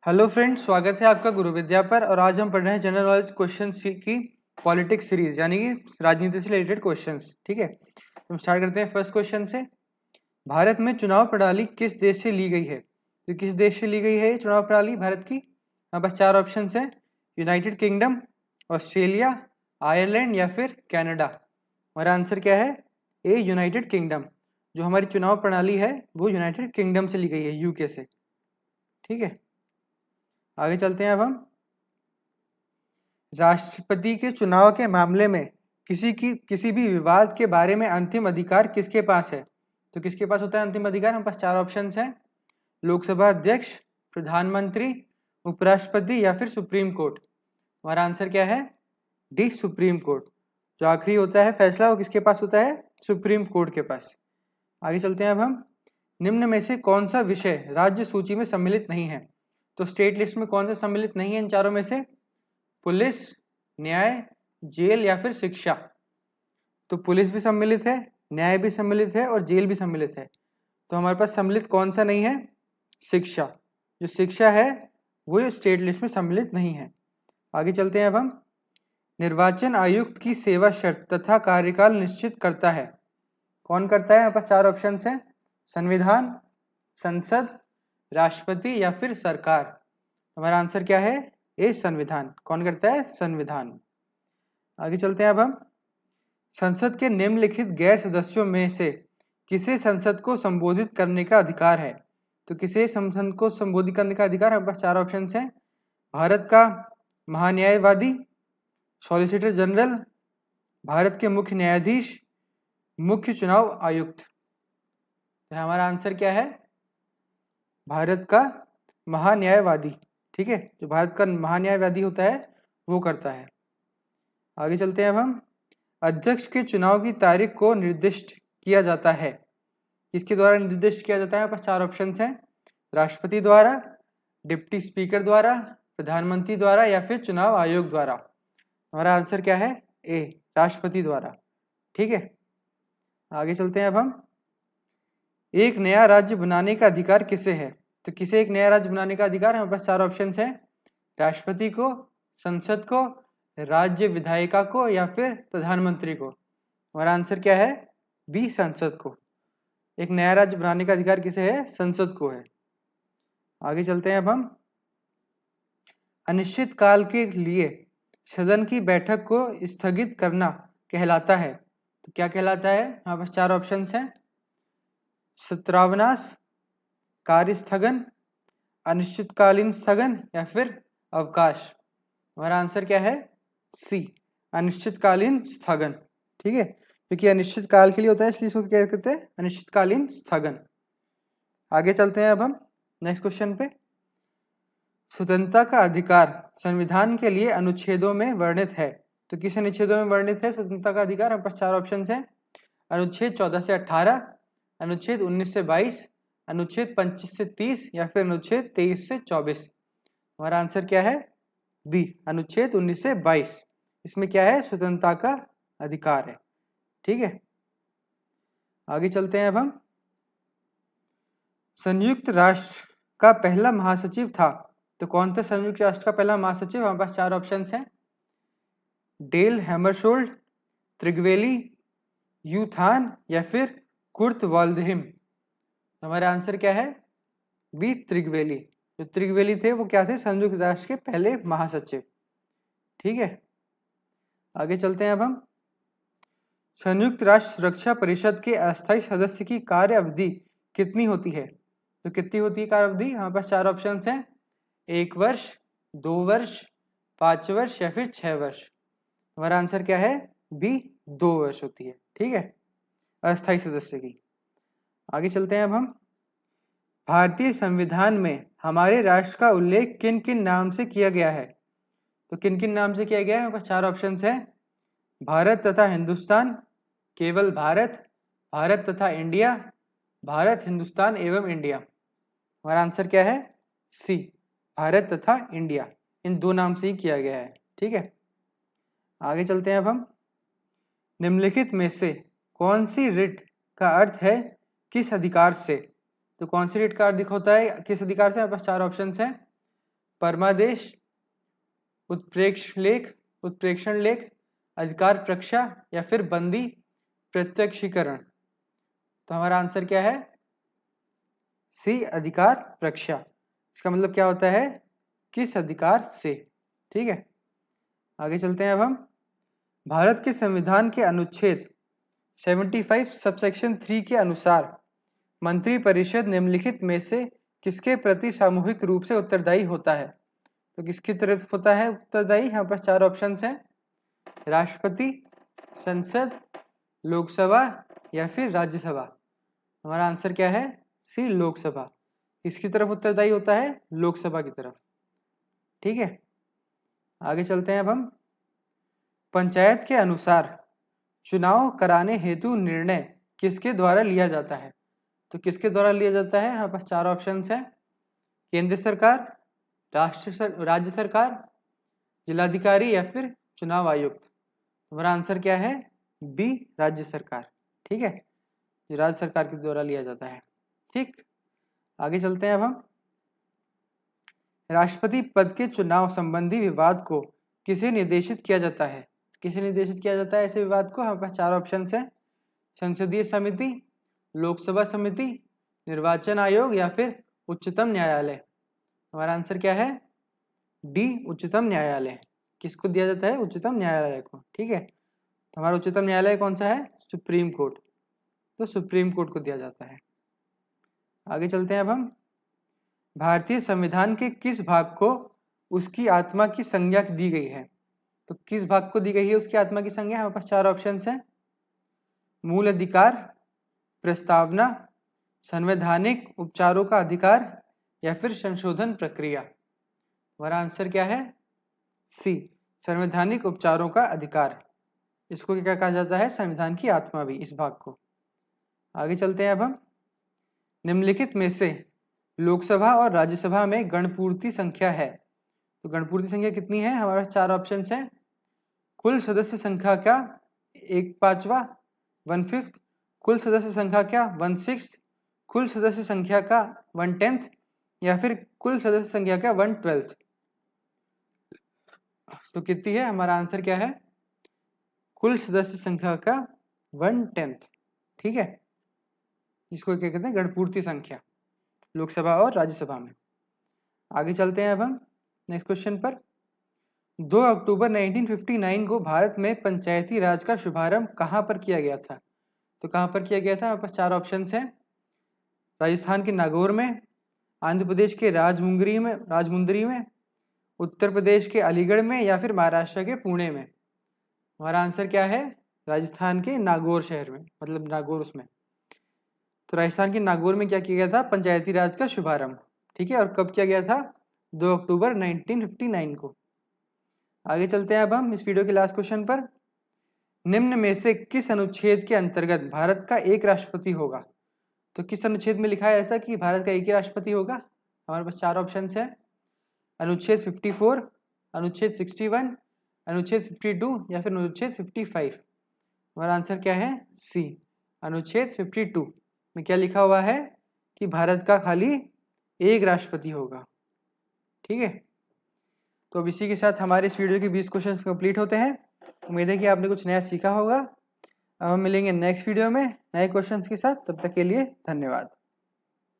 Hello friends, स्वागत है आपका गुरु विद्या पर। और आज हम पढ़ रहे हैं जनरल नॉलेज क्वेश्चन की पॉलिटिक्स सीरीज, यानी कि राजनीति से रिलेटेड क्वेश्चंस। ठीक है, तो हम स्टार्ट करते हैं फर्स्ट क्वेश्चन से। भारत में चुनाव प्रणाली किस देश से ली गई है? तो किस देश से ली गई है ये चुनाव प्रणाली भारत की? हमारे पास चार ऑप्शन है: यूनाइटेड किंगडम, ऑस्ट्रेलिया, आयरलैंड या फिर कैनेडा। हमारा आंसर क्या है? ए, यूनाइटेड किंगडम। जो हमारी चुनाव प्रणाली है वो यूनाइटेड किंगडम से ली गई है, यूके से। ठीक है, आगे चलते हैं। अब हम राष्ट्रपति के चुनाव के मामले में किसी भी विवाद के बारे में अंतिम अधिकार किसके पास है? तो किसके पास होता है अंतिम अधिकार? हमारे पास चार ऑप्शंस हैं: लोकसभा अध्यक्ष, प्रधानमंत्री, उपराष्ट्रपति या फिर सुप्रीम कोर्ट। हमारा आंसर क्या है? D, supreme court. जो आखिरी होता है फैसला वो किसके पास होता है? सुप्रीम कोर्ट के पास। आगे चलते हैं। अब हम निम्न में से कौन सा विषय राज्य सूची में सम्मिलित नहीं है? तो स्टेट लिस्ट में कौन सा सम्मिलित नहीं है इन चारों में से? पुलिस, न्याय, जेल या फिर शिक्षा। तो पुलिस भी सम्मिलित है, न्याय भी सम्मिलित है और जेल भी सम्मिलित है। तो हमारे पास सम्मिलित कौन सा नहीं है? शिक्षा। जो शिक्षा है वो स्टेट लिस्ट में सम्मिलित नहीं है। आगे चलते हैं। अब हम निर्वाचन आयुक्त की सेवा शर्त तथा कार्यकाल निश्चित करता है। कौन करता है? हमारे पास चार ऑप्शन हैं: संविधान, संसद, राष्ट्रपति या फिर सरकार। हमारा आंसर क्या है? ए, संविधान। कौन करता है? संविधान। आगे चलते हैं। अब हम संसद के निम्नलिखित गैर सदस्यों में से किसे संसद को संबोधित करने का अधिकार है? तो किसे संसद को संबोधित करने का अधिकार? हमारे पास चार ऑप्शन हैं: भारत का महान्यायवादी, सॉलिसिटर जनरल, भारत के मुख्य न्यायाधीश, मुख्य चुनाव आयुक्त। तो हमारा आंसर क्या है? भारत का महान्यायवादी। ठीक है, जो भारत का महान्यायवादी होता है वो करता है। आगे चलते हैं। अब हम अध्यक्ष के चुनाव की तारीख को निर्दिष्ट किया जाता है। किसके द्वारा निर्दिष्ट किया जाता है? पास चार ऑप्शंस हैं: राष्ट्रपति द्वारा, डिप्टी स्पीकर द्वारा, प्रधानमंत्री द्वारा या फिर चुनाव आयोग द्वारा। हमारा आंसर क्या है? ए, राष्ट्रपति द्वारा। ठीक है, आगे चलते हैं। अब हम एक नया राज्य बनाने का अधिकार किसे है? तो किसे एक नया राज्य बनाने का अधिकार है? हमारे पास चार ऑप्शंस हैं: राष्ट्रपति को, संसद को, राज्य विधायिका को या फिर प्रधानमंत्री को। हमारा आंसर क्या है? बी, संसद को। एक नया राज्य बनाने का अधिकार किसे है? संसद को है। आगे चलते हैं। अब हम अनिश्चित काल के लिए सदन की बैठक को स्थगित करना कहलाता है। तो क्या कहलाता है? हमारे पास चार ऑप्शंस हैं: सत्रावनाश, कार्य स्थगन, अनिश्चितकालीन स्थगन या फिर अवकाश। हमारा आंसर क्या है? सी, अनिश्चितकालीन स्थगन। ठीक है, क्योंकि अनिश्चित काल के लिए होता है इसलिए इसको क्या कहते हैं? अनिश्चितकालीन स्थगन। आगे चलते हैं। अब हम नेक्स्ट क्वेश्चन पे। स्वतंत्रता का अधिकार संविधान के लिए अनुच्छेदों में वर्णित है। तो किस अनुच्छेदों में वर्णित है स्वतंत्रता का अधिकार? हमारे पास चार ऑप्शन हैं: अनुच्छेद 14 से 18, अनुच्छेद 19 से 22, अनुच्छेद 25 से 30 या फिर अनुच्छेद 23 से 24। हमारा आंसर क्या है? बी, अनुच्छेद 19 से 22। इसमें क्या है? स्वतंत्रता का अधिकार है। ठीक है, आगे चलते हैं। अब हम संयुक्त राष्ट्र का पहला महासचिव था। तो कौन था संयुक्त राष्ट्र का पहला महासचिव? हमारे पास चार ऑप्शन हैं: डेल हैमरशोल्ड, त्रिगवेली, यूथान या फिर कुर्ट वाल्डहिम। हमारा आंसर क्या है? बी, त्रिगवेली। जो त्रिगवेली थे वो क्या थे? संयुक्त राष्ट्र के पहले महासचिव। ठीक है, आगे चलते हैं। अब हम संयुक्त राष्ट्र सुरक्षा परिषद के अस्थायी सदस्य की कार्य अवधि कितनी होती है? तो कितनी होती है कार्य अवधि? हमारे पास चार ऑप्शन हैं: 1 वर्ष, 2 वर्ष, 5 वर्ष या फिर 6 वर्ष। हमारा आंसर क्या है? बी, 2 वर्ष होती है। ठीक है, अस्थायी सदस्य की। आगे चलते हैं। अब हम भारतीय संविधान में हमारे राष्ट्र का उल्लेख किन किन नाम से किया गया है? तो किन किन नाम से किया गया है? हमारे पास चार ऑप्शन हैं: भारत तथा हिंदुस्तान, केवल भारत, भारत तथा इंडिया, भारत, हिंदुस्तान एवं इंडिया। हमारा आंसर क्या है? सी, भारत तथा इंडिया। इन दो नाम से ही किया गया है। ठीक है, आगे चलते हैं। अब हम निम्नलिखित में से कौन सी रिट का अर्थ है किस अधिकार से? तो कौन सी रिट का अर्थ होता है किस अधिकार से? हमारे पास चार ऑप्शन हैं: परमादेश, उत्प्रेक्षण लेख, अधिकार प्रक्षा या फिर बंदी प्रत्यक्षीकरण। तो हमारा आंसर क्या है? सी, अधिकार प्रक्षा। इसका मतलब क्या होता है? किस अधिकार से। ठीक है, आगे चलते हैं। अब हम भारत के संविधान के अनुच्छेद 75 सबसेक्शन 3 के अनुसार मंत्रिपरिषद निम्नलिखित में से किसके प्रति सामूहिक रूप से उत्तरदायी होता है? तो किसकी तरफ होता है उत्तरदायी? यहाँ पर 4 ऑप्शन हैं, राष्ट्रपति, संसद, लोकसभा या फिर राज्यसभा। हमारा आंसर क्या है? सी, लोकसभा। किसकी तरफ उत्तरदायी होता है? लोकसभा की तरफ। ठीक है, आगे चलते हैं। अब हम पंचायत के अनुसार चुनाव कराने हेतु निर्णय किसके द्वारा लिया जाता है? तो किसके द्वारा लिया जाता है? यहाँ पर 4 ऑप्शन हैं, केंद्र सरकार, राज्य सरकार, जिलाधिकारी या फिर चुनाव आयुक्त। हमारा आंसर क्या है? बी, राज्य सरकार। ठीक है, राज्य सरकार के द्वारा लिया जाता है। ठीक, आगे चलते हैं। अब हम राष्ट्रपति पद के चुनाव संबंधी विवाद को किसे निर्देशित किया जाता है? किसे निर्देशित किया जाता है ऐसे विवाद को? हमारे पास 4 ऑप्शन हैं, संसदीय समिति, लोकसभा समिति, निर्वाचन आयोग या फिर उच्चतम न्यायालय। हमारा आंसर क्या है? डी, उच्चतम न्यायालय। किसको दिया जाता है? उच्चतम न्यायालय को। ठीक है, तो हमारा उच्चतम न्यायालय कौन सा है? Supreme court. तो सुप्रीम कोर्ट को दिया जाता है। आगे चलते हैं। अब हम भारतीय संविधान के किस भाग को उसकी आत्मा की संज्ञा दी गई है? तो किस भाग को दी गई है उसकी आत्मा की संज्ञा? हमारे पास 4 ऑप्शन हैं, मूल अधिकार, प्रस्तावना, संवैधानिक उपचारों का अधिकार या फिर संशोधन प्रक्रिया। हमारा आंसर क्या है? सी, संवैधानिक उपचारों का अधिकार। इसको क्या कहा जाता है? संविधान की आत्मा भी, इस भाग को। आगे चलते हैं। अब हम निम्नलिखित में से लोकसभा और राज्यसभा में गणपूर्ति संख्या है, तो गणपूर्ति संख्या कितनी है? हमारे पास 4 ऑप्शन हैं, कुल सदस्य संख्या का 1/5, 1/5, कुल सदस्य संख्या का 1/6, कुल सदस्य संख्या का 1/10 या फिर कुल सदस्य संख्या का 1/12। तो कितनी है? हमारा आंसर क्या है? कुल सदस्य संख्या का 1/10। ठीक है, इसको क्या कहते हैं? गणपूर्ति संख्या, लोकसभा और राज्यसभा में। आगे चलते हैं। अब हम नेक्स्ट क्वेश्चन पर। 2 अक्टूबर 1959 को भारत में पंचायती राज का शुभारंभ कहां पर किया गया था? तो कहां पर किया गया था? हमारे पास 4 ऑप्शन हैं, राजस्थान के नागौर में, आंध्र प्रदेश के राजमुंदरी में, उत्तर प्रदेश के अलीगढ़ में या फिर महाराष्ट्र के पुणे में। हमारा आंसर क्या है? राजस्थान के नागौर शहर में, मतलब नागौर उसमें। तो राजस्थान के नागौर में क्या किया गया था? पंचायती राज का शुभारंभ। ठीक है, और कब किया गया था? 2 अक्टूबर 1959 को। आगे चलते हैं। अब हम इस वीडियो के लास्ट क्वेश्चन पर। निम्न में से किस अनुच्छेद के अंतर्गत भारत का एक राष्ट्रपति होगा? तो किस अनुच्छेद में लिखा है ऐसा कि भारत का एक ही राष्ट्रपति होगा? हमारे पास 4 ऑप्शन हैं, अनुच्छेद 54, अनुच्छेद 61, अनुच्छेद 52 या फिर अनुच्छेद 55। हमारा आंसर क्या है? सी, अनुच्छेद 52 में क्या लिखा हुआ है कि भारत का खाली एक राष्ट्रपति होगा। ठीक है, तो अब इसी के साथ हमारे इस वीडियो के 20 क्वेश्चन कंप्लीट होते हैं। उम्मीद है कि आपने कुछ नया सीखा होगा। अब हम मिलेंगे नेक्स्ट वीडियो में नए क्वेश्चंस के साथ। तब तक के लिए धन्यवाद।